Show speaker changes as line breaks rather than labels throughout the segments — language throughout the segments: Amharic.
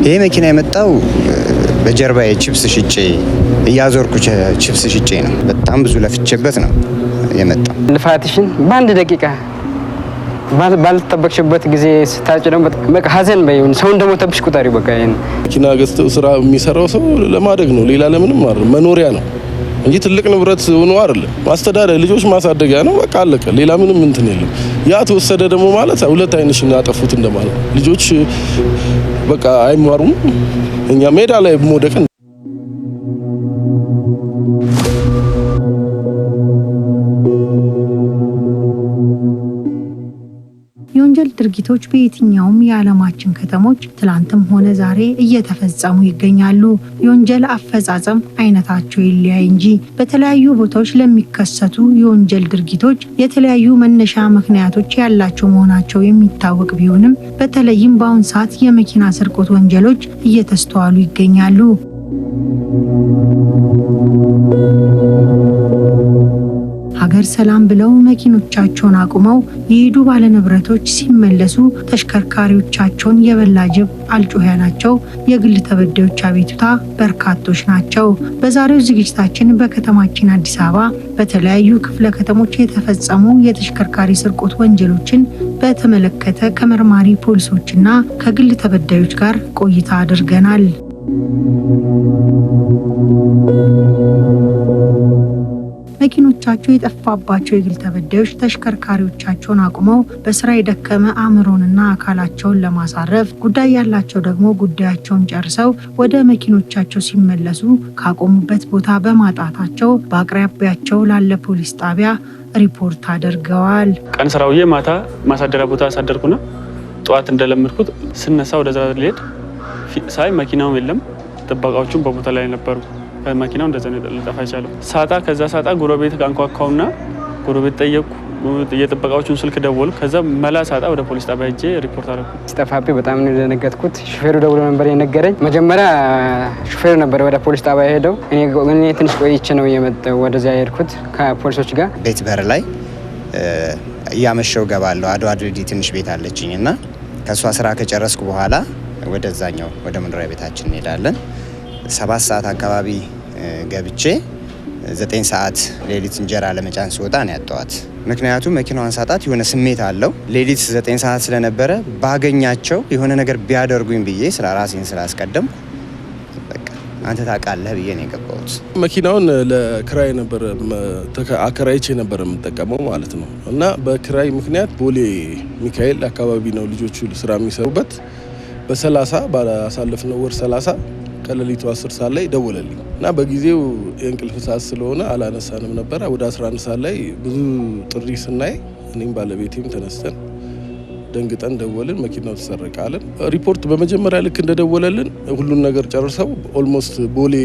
ይሄ መኪና የመጣው በጀርባዬ ቺፕስ ሽጬ እያዞርኩ ቺፕስ ሽጬ ነው። በጣም ብዙ ለፍቼበት ነው የመጣው።
ልፋትሽን በአንድ ደቂቃ ባልተጠበቅሽበት ጊዜ ስታጭ ደግሞ በቃ ሀዘን በይውን ሰው እንደሞተብሽ ቁጠሪ። በቃ ይሄን
መኪና ገዝተው ስራ የሚሰራው ሰው ለማደግ ነው፣ ሌላ ለምንም አይደለም። መኖሪያ ነው እንጂ ትልቅ ንብረት ሆኖ አይደለም። ማስተዳደር ልጆች ማሳደጊያ ነው። በቃ አለቀ። ሌላ ምንም እንትን የለም። ያ ተወሰደ ደግሞ ማለት ሁለት አይንሽን ያጠፉት እንደማለት ልጆች በቃ አይማሩም። እኛ ሜዳ ላይ መውደቅ
የወንጀል ድርጊቶች በየትኛውም የዓለማችን ከተሞች ትላንትም ሆነ ዛሬ እየተፈጸሙ ይገኛሉ። የወንጀል አፈጻጸም አይነታቸው ይለያይ እንጂ በተለያዩ ቦታዎች ለሚከሰቱ የወንጀል ድርጊቶች የተለያዩ መነሻ ምክንያቶች ያላቸው መሆናቸው የሚታወቅ ቢሆንም በተለይም በአሁን ሰዓት የመኪና ስርቆት ወንጀሎች እየተስተዋሉ ይገኛሉ። ሀገር ሰላም ብለው መኪኖቻቸውን አቁመው የሄዱ ባለንብረቶች ሲመለሱ ተሽከርካሪዎቻቸውን የበላ ጅብ አልጮህ ያላቸው የግል ተበዳዮች አቤቱታ በርካቶች ናቸው። በዛሬው ዝግጅታችን በከተማችን አዲስ አበባ በተለያዩ ክፍለ ከተሞች የተፈጸሙ የተሽከርካሪ ስርቆት ወንጀሎችን በተመለከተ ከመርማሪ ፖሊሶችና ከግል ተበዳዮች ጋር ቆይታ አድርገናል። መኪኖቻቸው የጠፋባቸው የግል ተበዳዮች ተሽከርካሪዎቻቸውን አቁመው በስራ የደከመ አእምሮንና አካላቸውን ለማሳረፍ፣ ጉዳይ ያላቸው ደግሞ ጉዳያቸውን ጨርሰው ወደ መኪኖቻቸው ሲመለሱ ካቆሙበት ቦታ በማጣታቸው በአቅራቢያቸው ላለ ፖሊስ ጣቢያ ሪፖርት አድርገዋል።
ቀን ስራውዬ ማታ ማሳደሪያ ቦታ አሳደርኩና ጠዋት እንደለመድኩት ስነሳ ወደ ስራ ልሄድ ሳይ መኪናውም የለም፣ ጥበቃዎቹም በቦታ ላይ ነበሩ። መኪናው እንደዛ ነው ሊጠፋ የቻለው። ሳጣ ከዛ ሳጣ ጎረቤት አንኳኳውና ጎረቤት ጠየቁ። የጥበቃዎቹን ስልክ ደወሉ። ከዛ መላ ሳጣ ወደ ፖሊስ ጣቢያ ሄጄ ሪፖርት አደረኩ።
ስጠፋብኝ በጣም ነው የደነገጥኩት። ሹፌሩ ደውሎ ነበር የነገረኝ። መጀመሪያ ሹፌሩ ነበር ወደ ፖሊስ ጣቢያ ሄደው፣ እኔ ትንሽ ቆይቼ ነው የመጣው ወደዚያ የሄድኩት ከፖሊሶች ጋር። ቤት
በር ላይ እያመሸው ገባለሁ። አድዋ ድልድይ ትንሽ ቤት አለችኝ እና ከእሷ ስራ ከጨረስኩ በኋላ ወደዛኛው ወደ መኖሪያ ቤታችን እንሄዳለን። 7 ሰዓት አካባቢ ገብቼ 9 ሰዓት ሌሊት እንጀራ ለመጫን ስወጣ ነው ያጣዋት። ምክንያቱም መኪናዋን ሳጣት የሆነ ስሜት አለው። ሌሊት 9 ሰዓት ስለነበረ ባገኛቸው የሆነ ነገር ቢያደርጉኝ ብዬ ራሴን ስላስቀደምኩ በቃ አንተ ታውቃለህ ብዬ ነው የገባሁት።
መኪናውን ለክራይ ነበር አከራይቼ ነበር የምጠቀመው ማለት ነው። እና በክራይ ምክንያት ቦሌ ሚካኤል አካባቢ ነው ልጆቹ ስራ የሚሰሩበት። በ30 ባሳለፍነው ወር 30 ከሌሊቱ 10 ሰዓት ላይ ደወለልኝ እና በጊዜው የእንቅልፍ ሰዓት ስለሆነ አላነሳንም ነበር። ወደ 11 ሰዓት ላይ ብዙ ጥሪ ስናይ እኔም ባለቤቴም ተነስተን ደንግጠን ደወልን። መኪናው ተሰረቃለን። ሪፖርት በመጀመሪያ ልክ እንደደወለልን ሁሉን ነገር ጨርሰው ኦልሞስት ቦሌ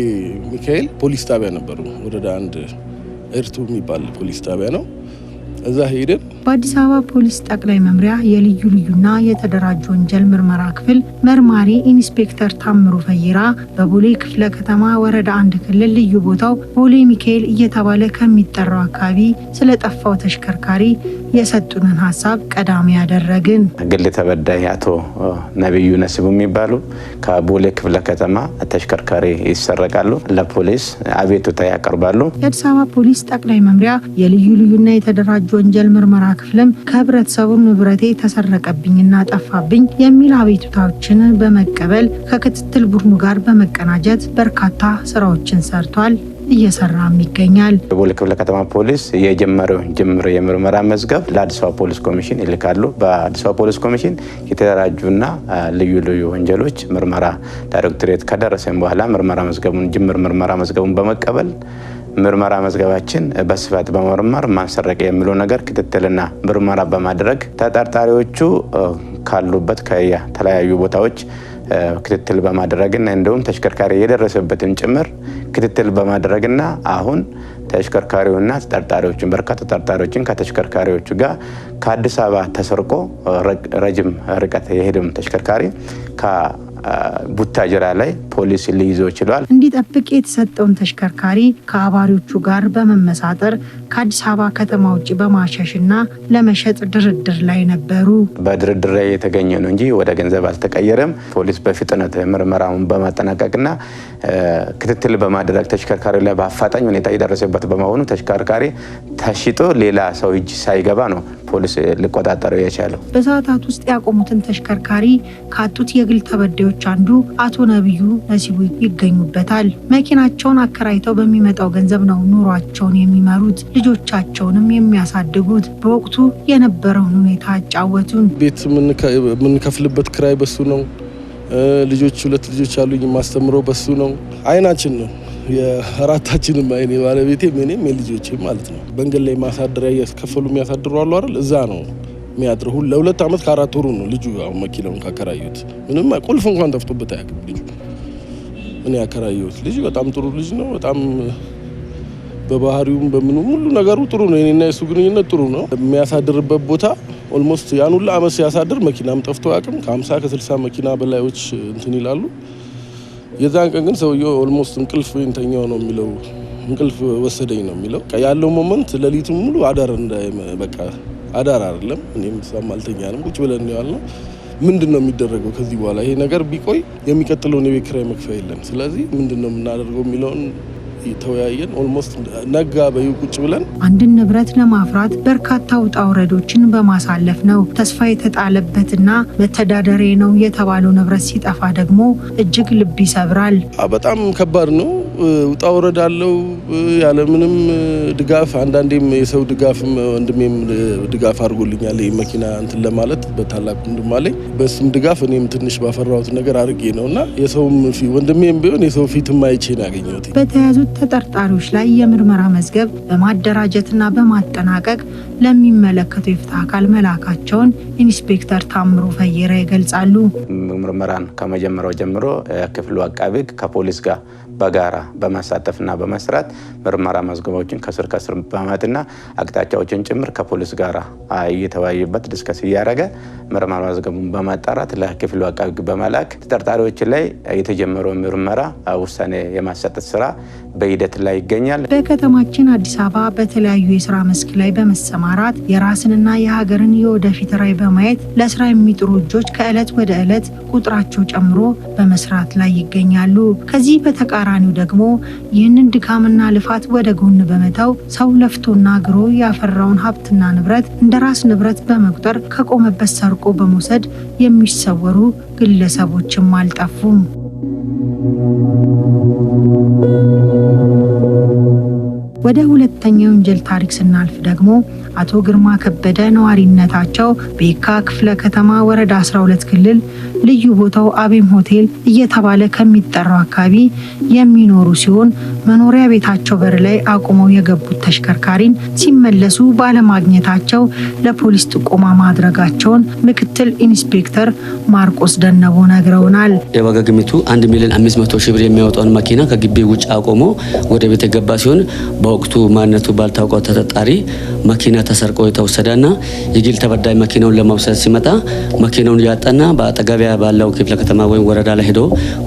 ሚካኤል ፖሊስ ጣቢያ ነበሩ። ወደ አንድ ኤርቱ የሚባል ፖሊስ ጣቢያ ነው። እዛ ሄደን
በአዲስ አበባ ፖሊስ ጠቅላይ መምሪያ የልዩ ልዩና የተደራጁ ወንጀል ምርመራ ክፍል መርማሪ ኢንስፔክተር ታምሩ ፈይራ በቦሌ ክፍለ ከተማ ወረዳ 1 ክልል ልዩ ቦታው ቦሌ ሚካኤል እየተባለ ከሚጠራው አካባቢ ስለጠፋው ተሽከርካሪ የሰጡንን ሀሳብ ቀዳሚ ያደረግን።
ግል ተበዳይ አቶ ነብዩ ነስቡ የሚባሉ ከቦሌ ክፍለ ከተማ ተሽከርካሪ ይሰረቃሉ፣ ለፖሊስ አቤቱታ ያቀርባሉ።
የአዲስ አበባ ፖሊስ ጠቅላይ መምሪያ የልዩ ልዩና የተደራጁ ወንጀል ምርመራ ክፍልም ከህብረተሰቡ ንብረቴ ተሰረቀብኝና ጠፋብኝ የሚል አቤቱታዎችን በመቀበል ከክትትል ቡድኑ ጋር በመቀናጀት በርካታ ስራዎችን ሰርቷል፣ እየሰራም ይገኛል።
ቦሌ ክፍለ ከተማ ፖሊስ የጀመረው ጅምር የምርመራ መዝገብ ለአዲስ አበባ ፖሊስ ኮሚሽን ይልካሉ። በአዲስ አበባ ፖሊስ ኮሚሽን የተደራጁና ልዩ ልዩ ወንጀሎች ምርመራ ዳይሬክቶሬት ከደረሰን በኋላ ጅምር ምርመራ መዝገቡን በመቀበል ምርመራ መዝገባችን በስፋት በመርመር ማንሰረቅ የሚለው ነገር ክትትልና ምርመራ በማድረግ ተጠርጣሪዎቹ ካሉበት ከተለያዩ ቦታዎች ክትትል በማድረግና እንደውም ተሽከርካሪ የደረሰበትን ጭምር ክትትል በማድረግና አሁን ተሽከርካሪውና ተጠርጣሪዎችን በርካታ ተጠርጣሪዎችን ከተሽከርካሪዎቹ ጋር ከአዲስ አበባ ተሰርቆ ረጅም ርቀት የሄደም ተሽከርካሪ ቡታጅራ ላይ ፖሊስ ሊይዘው ችሏል።
እንዲጠብቅ የተሰጠውን ተሽከርካሪ ከአባሪዎቹ ጋር በመመሳጠር ከአዲስ አበባ ከተማ ውጭ በማሸሽና ለመሸጥ ድርድር ላይ ነበሩ።
በድርድር ላይ የተገኘ ነው እንጂ ወደ ገንዘብ አልተቀየረም። ፖሊስ በፍጥነት ምርመራውን በማጠናቀቅና ክትትል በማድረግ ተሽከርካሪ ላይ በአፋጣኝ ሁኔታ የደረሰበት በመሆኑ ተሽከርካሪ ተሽጦ ሌላ ሰው እጅ ሳይገባ ነው ፖሊስ ሊቆጣጠረው የቻለው።
በሰዓታት ውስጥ ያቆሙትን ተሽከርካሪ ካጡት የግል ተበዳዮች አንዱ አቶ ነብዩ ነሲቡ ይገኙበታል። መኪናቸውን አከራይተው በሚመጣው ገንዘብ ነው ኑሯቸውን የሚመሩት፣ ልጆቻቸውንም የሚያሳድጉት። በወቅቱ የነበረውን ሁኔታ አጫወቱን።
ቤት የምንከፍልበት ክራይ በሱ ነው። ልጆች 2 ልጆች አሉኝ፣ የማስተምረው በሱ ነው። አይናችን ነው የአራታችንም አይኔ ባለቤቴ ምንም የልጆቼ ማለት ነው። በእንገል ላይ ማሳደሪያ እያስከፈሉ የሚያሳድሩ አሉ አይደል? እዛ ነው የሚያድረው። ለ2 ዓመት ከ4 ወሩ ነው ልጁ አሁን መኪናውን ካከራዩት። ምንም ቁልፍ እንኳን ጠፍቶበት አያውቅም ልጁ። እኔ ያከራየሁት ልጅ በጣም ጥሩ ልጅ ነው። በጣም በባህሪውም በምኑም ሁሉ ነገሩ ጥሩ ነው። እኔና የሱ ግንኙነት ጥሩ ነው። የሚያሳድርበት ቦታ ኦልሞስት ያን ሁሉ ዓመት ሲያሳድር መኪናም ጠፍቶ አያውቅም። ከ50 ከ60 መኪና በላዮች እንትን ይላሉ። የዛን ቀን ግን ሰውየው ኦልሞስት እንቅልፍ እንተኛው ነው የሚለው፣ እንቅልፍ ወሰደኝ ነው የሚለው። ያለው ሞመንት ሌሊቱን ሙሉ አዳር በቃ አዳር አይደለም። እኔም ሳም አልተኛንም፣ ቁጭ ብለን ያልነው ምንድነው የሚደረገው ከዚህ በኋላ ይሄ ነገር ቢቆይ የሚቀጥለውን የቤት ኪራይ መክፈያ የለም። ስለዚህ ምንድነው የምናደርገው የሚለውን ተወያየን። ኦልሞስት ነጋ በዩ ቁጭ ብለን
አንድን ንብረት ለማፍራት በርካታ ውጣ ውረዶችን በማሳለፍ ነው ተስፋ የተጣለበትና መተዳደሪያ ነው የተባለው ንብረት ሲጠፋ ደግሞ እጅግ ልብ ይሰብራል።
በጣም ከባድ ነው። ውጣ ውረድ አለው ያለምንም ድጋፍ። አንዳንዴም የሰው ድጋፍ ወንድሜም ድጋፍ አድርጎልኛል ይሄ መኪና እንትን ለማለት በታላቅ ወንድም አለኝ። በስም ድጋፍ እኔም ትንሽ ባፈራሁት ነገር አድርጌ ነውና የሰውም ወንድሜም ቢሆን የሰው ፊትም አይቼ ነው ያገኘሁት።
በተያዙት ተጠርጣሪዎች ላይ የምርመራ መዝገብ በማደራጀትና በማጠናቀቅ ለሚመለከተው የፍትህ አካል መላካቸውን ኢንስፔክተር ታምሩ ፈየራ ይገልጻሉ።
ምርመራን ከመጀመሪያው ጀምሮ ክፍሉ አቃቤ ሕግ ከፖሊስ ጋር በጋራ በማሳተፍና በመስራት ምርመራ መዝገቦችን ከስር በማትና አቅጣጫዎችን ጭምር ከፖሊስ ጋር እየተወያዩበት ዲስከስ እያደረገ ምርመራ መዝገቡን በማጣራት ለክፍሉ አቃቤ ሕግ በመላክ ተጠርጣሪዎች ላይ የተጀመረው ምርመራ ውሳኔ የማሰጠት ስራ በሂደት ላይ ይገኛል።
በከተማችን አዲስ አበባ በተለያዩ የስራ መስክ ላይ በመሰማራት የራስንና የሀገርን የወደፊት ራዕይ በማየት ለስራ የሚጥሩ እጆች ከዕለት ወደ ዕለት ቁጥራቸው ጨምሮ በመስራት ላይ ይገኛሉ። ከዚህ በተቃራኒው ደግሞ ይህንን ድካምና ልፋት ወደ ጎን በመተው ሰው ለፍቶና ግሮ ያፈራውን ሀብትና ንብረት እንደ ራስ ንብረት በመቁጠር ከቆመበት ሰርቆ በመውሰድ የሚሰወሩ ግለሰቦችም አልጠፉም። ወደ ሁለተኛው ወንጀል ታሪክ ስናልፍ ደግሞ አቶ ግርማ ከበደ ነዋሪነታቸው በየካ ክፍለ ከተማ ወረዳ 12 ክልል ልዩ ቦታው አቤም ሆቴል እየተባለ ከሚጠራው አካባቢ የሚኖሩ ሲሆን መኖሪያ ቤታቸው በር ላይ አቁመው የገቡት ተሽከርካሪን ሲመለሱ ባለማግኘታቸው ለፖሊስ ጥቆማ ማድረጋቸውን ምክትል ኢንስፔክተር ማርቆስ ደነቦ ነግረውናል።
የዋጋ ግምቱ 1,500,000 ብር የሚያወጣውን መኪና ከግቢ ውጭ አቆሞ ወደ ቤት የገባ ሲሆን በወቅቱ ማንነቱ ባልታወቀው ተጠርጣሪ መኪና ተሰርቆ የተወሰደና የግል ተበዳይ መኪናውን ለመውሰድ ሲመጣ መኪናውን ያጣና በአጠገቢያ ባለው ክፍለ ከተማ ወይም ወረዳ ላይ ሄዶ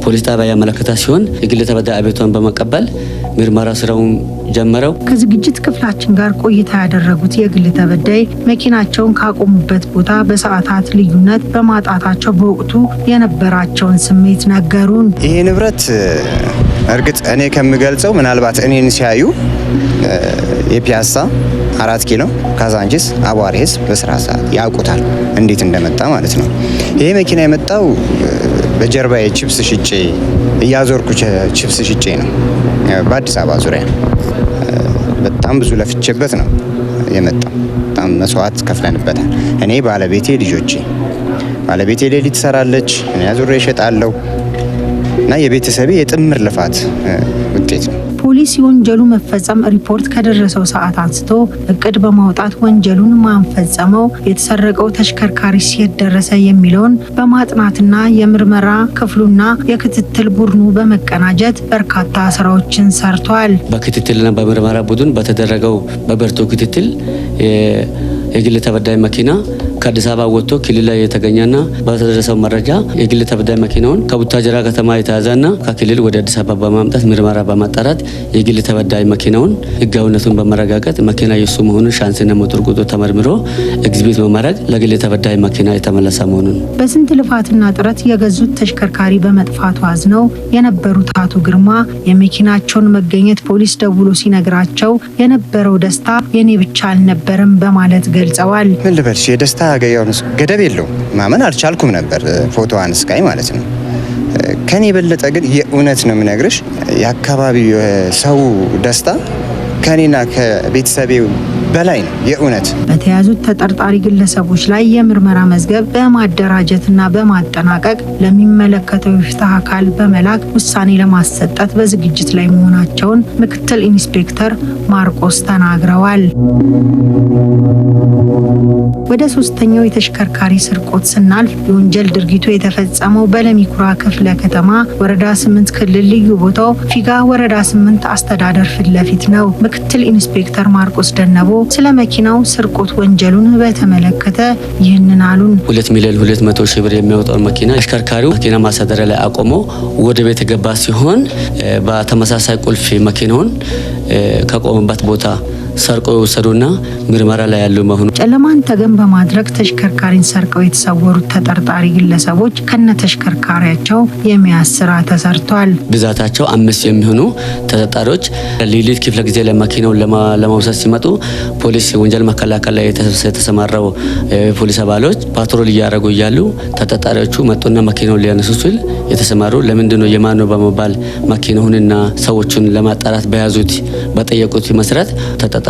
ፖሊስ ጣቢያ ያመለከተ ሲሆን የግል ተበዳይ አቤቱታን በመቀበል ምርመራ ስራውን ጀመረው።
ከዝግጅት ክፍላችን ጋር ቆይታ ያደረጉት የግል ተበዳይ መኪናቸውን ካቆሙበት ቦታ በሰዓታት ልዩነት በማጣታቸው በወቅቱ የነበራቸውን ስሜት ነገሩን።
ይሄ ንብረት እርግጥ እኔ ከምገልጸው ምናልባት እኔን ሲያዩ የፒያሳ 4 ኪሎ ካዛንቺስ አቧሬ ህዝብ በስራ ሰዓት ያውቁታል እንዴት እንደመጣ ማለት ነው። ይሄ መኪና የመጣው በጀርባዬ ቺፕስ ሽጬ እያዞርኩ ቺፕስ ሽጬ ነው። በአዲስ አበባ ዙሪያ በጣም ብዙ ለፍቼበት ነው የመጣው። በጣም መስዋዕት ከፍለንበታል። እኔ ባለቤቴ፣ ልጆቼ። ባለቤቴ ሌሊት ትሰራለች፣ እኔ አዙሬ እሸጣለሁ እና የቤተሰቤ የጥምር ልፋት ውጤት ነው።
ፖሊስ የወንጀሉ መፈጸም ሪፖርት ከደረሰው ሰዓት አንስቶ እቅድ በማውጣት ወንጀሉን ማን ፈጸመው፣ የተሰረቀው ተሽከርካሪ ሲት ደረሰ የሚለውን በማጥናትና የምርመራ ክፍሉና የክትትል ቡድኑ በመቀናጀት በርካታ ስራዎችን ሰርቷል።
በክትትልና በምርመራ ቡድን በተደረገው በብርቱ ክትትል የግል ተበዳይ መኪና ከአዲስ አበባ ወጥቶ ክልል ላይ የተገኘና በተደረሰው መረጃ የግል ተበዳይ መኪናውን ከቡታጀራ ከተማ የተያዘና ከክልል ወደ አዲስ አበባ በማምጣት ምርመራ በማጣራት የግል ተበዳይ መኪናውን ህጋዊነቱን በመረጋገጥ መኪና የሱ መሆኑን ሻንሲና ሞተር ቁጥር ተመርምሮ ኤግዚቢት በማድረግ ለግል ተበዳይ መኪና የተመለሰ መሆኑን
በስንት ልፋትና ጥረት የገዙት ተሽከርካሪ በመጥፋቱ አዝነው የነበሩት አቶ ግርማ የመኪናቸውን መገኘት ፖሊስ ደውሎ ሲነግራቸው የነበረው ደስታ የኔ ብቻ አልነበረም በማለት ገልጸዋል።
ምን ልበልሽ የደስታ ገደብ የለውም። ማመን አልቻልኩም ነበር ፎቶዋን እስካይ ማለት ነው። ከኔ የበለጠ ግን የእውነት ነው የምነግርሽ የአካባቢው ሰው ደስታ ከኔና ከቤተሰቤው በላይ ነው የእውነት።
በተያዙት ተጠርጣሪ ግለሰቦች ላይ የምርመራ መዝገብ በማደራጀትና በማጠናቀቅ ለሚመለከተው የፍትህ አካል በመላክ ውሳኔ ለማሰጠት በዝግጅት ላይ መሆናቸውን ምክትል ኢንስፔክተር ማርቆስ ተናግረዋል። ወደ ሶስተኛው የተሽከርካሪ ስርቆት ስናልፍ የወንጀል ድርጊቱ የተፈጸመው በለሚኩራ ክፍለ ከተማ ወረዳ 8 ክልል ልዩ ቦታው ፊጋ ወረዳ 8 አስተዳደር ፊት ለፊት ነው። ምክትል ኢንስፔክተር ማርቆስ ደነቦ ስለ መኪናው ስርቆት ወንጀሉን በተመለከተ ይህንን አሉን።
2 ሚሊዮን 200 ሺህ ብር የሚያወጣው መኪና አሽከርካሪው መኪና ማሳደሪያ ላይ አቆሞ ወደ ቤት ገባ ሲሆን በተመሳሳይ ቁልፍ መኪናውን ከቆመበት ቦታ ሰርቀው የወሰዱና ምርመራ ላይ ያሉ መሆኑ
ጨለማን ተገን በማድረግ ተሽከርካሪን ሰርቀው የተሰወሩት ተጠርጣሪ ግለሰቦች ከነ ተሽከርካሪያቸው የመያዝ ስራ ተሰርቷል።
ብዛታቸው 5 የሚሆኑ ተጠርጣሪዎች ሌሊት ክፍለ ጊዜ ለመኪናው ለማውሰድ ሲመጡ ፖሊስ ወንጀል መከላከል ላይ የተሰማራው ፖሊስ አባሎች ፓትሮል እያደረጉ እያሉ ተጠርጣሪዎቹ መጡና መኪናውን ሊያነሱ ሲል የተሰማሩ ለምንድነው የማን ነው በመባል መኪናውንና ሰዎችን ለማጣራት በያዙት በጠየቁት መሰረት ተጠርጣሪዎችና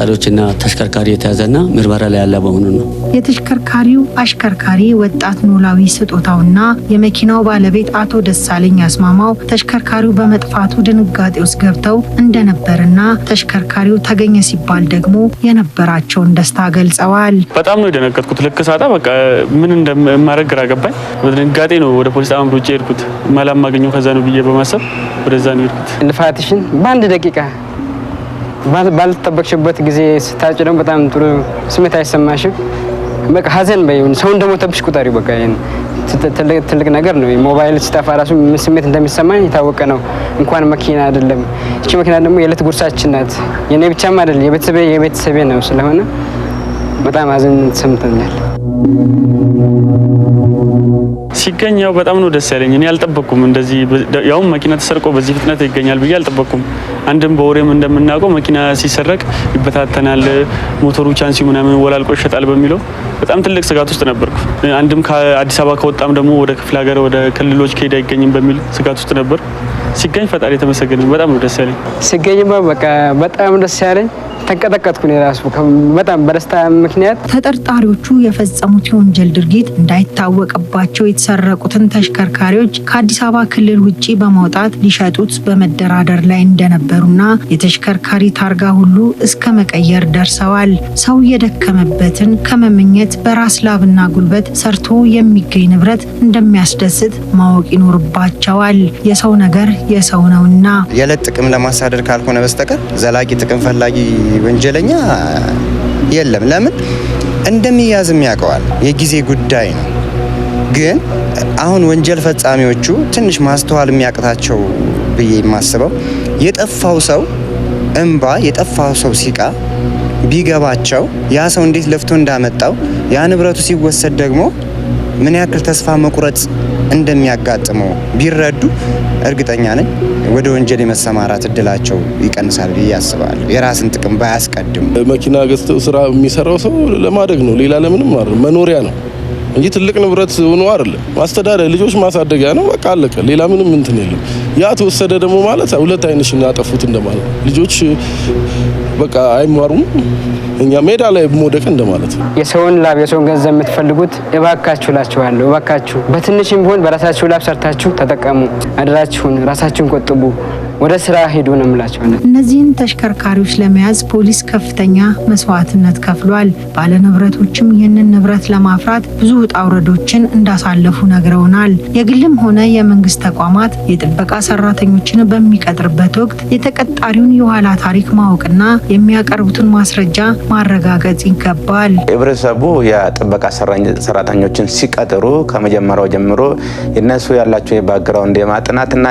ተሽከርካሪ የተያዘና ምርመራ ላይ ያለ በመሆኑ ነው።
የተሽከርካሪው አሽከርካሪ ወጣት ኖላዊ ስጦታውና የመኪናው ባለቤት አቶ ደሳለኝ አስማማው ተሽከርካሪው በመጥፋቱ ድንጋጤ ውስጥ ገብተው እንደነበርና ተሽከርካሪው ተገኘ ሲባል ደግሞ የነበራቸውን ደስታ ገልጸዋል።
በጣም ነው የደነገጥኩት። ልክ ሳጣ በቃ ምን እንደማደርግ ግራ ገባኝ። በድንጋጤ ነው ወደ ፖሊስ ጣቢያ ሮጬ ሄድኩት። መላም ማገኘው ከዛ ነው ብዬ በማሰብ ወደዛ ነው ሄድኩት።
ልፋትሽን በአንድ ደቂቃ ባልተጠበቅሽበት ጊዜ ስታጭ ደግሞ በጣም ጥሩ ስሜት አይሰማሽም። በቃ ሀዘን በይሁን ሰው እንደሞተብሽ ቁጠሪ። በቃ ይሄን ትልቅ ነገር ነው። ሞባይል ሲጠፋ ራሱ ምን ስሜት እንደሚሰማኝ የታወቀ ነው። እንኳን መኪና አይደለም። እቺ መኪና ደግሞ የዕለት ጉርሳችን ናት። የኔ ብቻም አይደለም የቤተሰቤ ነው። ስለሆነ በጣም ሀዘን ተሰምቶኛል።
ሲገኝ ያው በጣም ነው ደስ ያለኝ። እኔ አልጠበቅኩም እንደዚህ ያው መኪና ተሰርቆ በዚህ ፍጥነት ይገኛል ብዬ አልጠበቅኩም። አንድም በወሬም እንደምናውቀው መኪና ሲሰረቅ ይበታተናል፣ ሞተሩ ቻንሲ ምናምን ወላልቆ ይሸጣል በሚለው በጣም ትልቅ ስጋት ውስጥ ነበርኩ። አንድም ከአዲስ አበባ ከወጣም ደግሞ ወደ ክፍለ ሀገር ወደ ክልሎች ከሄደ አይገኝም በሚል ስጋት ውስጥ ነበር። ሲገኝ ፈጣሪ የተመሰገነ። በጣም ነው ደስ ያለኝ።
ሲገኝ በቃ በጣም ደስ ያለኝ ተንቀጠቀጥኩ ነው ራሱ በጣም በደስታ ምክንያት።
ተጠርጣሪዎቹ የፈጸሙት የወንጀል ድርጊት እንዳይታወቅባቸው የተሰረቁትን ተሽከርካሪዎች ከአዲስ አበባ ክልል ውጪ በማውጣት ሊሸጡት በመደራደር ላይ እንደነበሩና የተሽከርካሪ ታርጋ ሁሉ እስከ መቀየር ደርሰዋል። ሰው የደከመበትን ከመመኘት በራስ ላብና ጉልበት ሰርቶ የሚገኝ ንብረት እንደሚያስደስት ማወቅ ይኖርባቸዋል። የሰው ነገር የሰው ነውና
የዕለት ጥቅም ለማሳደር ካልሆነ በስተቀር ዘላቂ ጥቅም ፈላጊ ወንጀለኛ የለም። ለምን እንደሚያዝም ያውቀዋል። የጊዜ ጉዳይ ነው። ግን አሁን ወንጀል ፈጻሚዎቹ ትንሽ ማስተዋል የሚያቅታቸው ብዬ የማስበው የጠፋው ሰው እንባ የጠፋው ሰው ሲቃ ቢገባቸው ያ ሰው እንዴት ለፍቶ እንዳመጣው ያ ንብረቱ ሲወሰድ ደግሞ ምን ያክል ተስፋ መቁረጥ እንደሚያጋጥመው ቢረዱ እርግጠኛ ነኝ ወደ ወንጀል የመሰማራት እድላቸው ይቀንሳል ብዬ አስባለሁ። የራስን ጥቅም ባያስቀድሙ።
መኪና ገዝተው ስራ የሚሰራው ሰው ለማደግ ነው፣ ሌላ ለምንም አይደለም። መኖሪያ ነው እንጂ ትልቅ ንብረት ሆኖ አይደለም። ማስተዳደር ልጆች ማሳደጊያ ነው። በቃ አለቀ። ሌላ ምንም እንትን የለም። ያ ተወሰደ ደግሞ ማለት ሁለት አይንሽን ያጠፉት እንደማለት ነው። ልጆች በቃ አይማሩም። እኛ ሜዳ ላይ መውደቅ እንደማለት ነው።
የሰውን ላብ የሰውን ገንዘብ የምትፈልጉት እባካችሁ እላችኋለሁ። እባካችሁ በትንሽም ቢሆን በራሳችሁ ላብ ሰርታችሁ ተጠቀሙ። አደራችሁን ራሳችሁን ቆጥቡ። ወደ ስራ ሄዱ ነው የምላቸው።
እነዚህን ተሽከርካሪዎች ለመያዝ ፖሊስ ከፍተኛ መስዋዕትነት ከፍሏል። ባለንብረቶችም ይህንን ንብረት ለማፍራት ብዙ ውጣ ውረዶችን እንዳሳለፉ ነግረውናል። የግልም ሆነ የመንግስት ተቋማት የጥበቃ ሰራተኞችን በሚቀጥርበት ወቅት የተቀጣሪውን የኋላ ታሪክ ማወቅና የሚያቀርቡትን ማስረጃ ማረጋገጥ ይገባል።
ህብረተሰቡ የጥበቃ ሰራተኞችን ሲቀጥሩ ከመጀመሪያው ጀምሮ እነሱ ያላቸው የባክግራውንድ የማጥናትና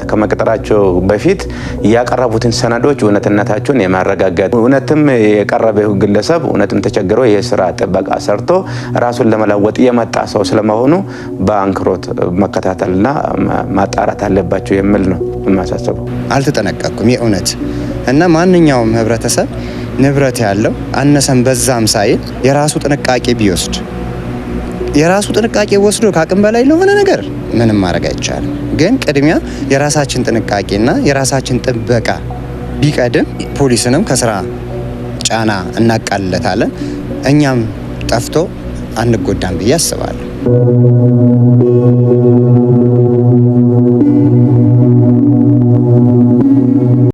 ከመቅጠራቸው በፊት ያቀረቡትን ሰነዶች እውነትነታቸውን የማረጋገጥ እውነትም የቀረበው ግለሰብ እውነትም ተቸግሮ የስራ ጥበቃ ሰርቶ ራሱን ለመለወጥ የመጣ ሰው ስለመሆኑ በአንክሮት መከታተልና ማጣራት አለባቸው የሚል ነው የማሳስበው።
አልተጠነቀቁም የእውነት እና ማንኛውም ህብረተሰብ ንብረት ያለው አነሰም በዛም ሳይል የራሱ ጥንቃቄ ቢወስድ የራሱ ጥንቃቄ ወስዶ ከአቅም በላይ ለሆነ ነገር ምንም ማድረግ አይቻልም። ግን ቅድሚያ የራሳችን ጥንቃቄና የራሳችን ጥበቃ ቢቀድም ፖሊስንም ከስራ ጫና እናቃልለታለን፣ እኛም ጠፍቶ አንጎዳም ብዬ አስባለሁ።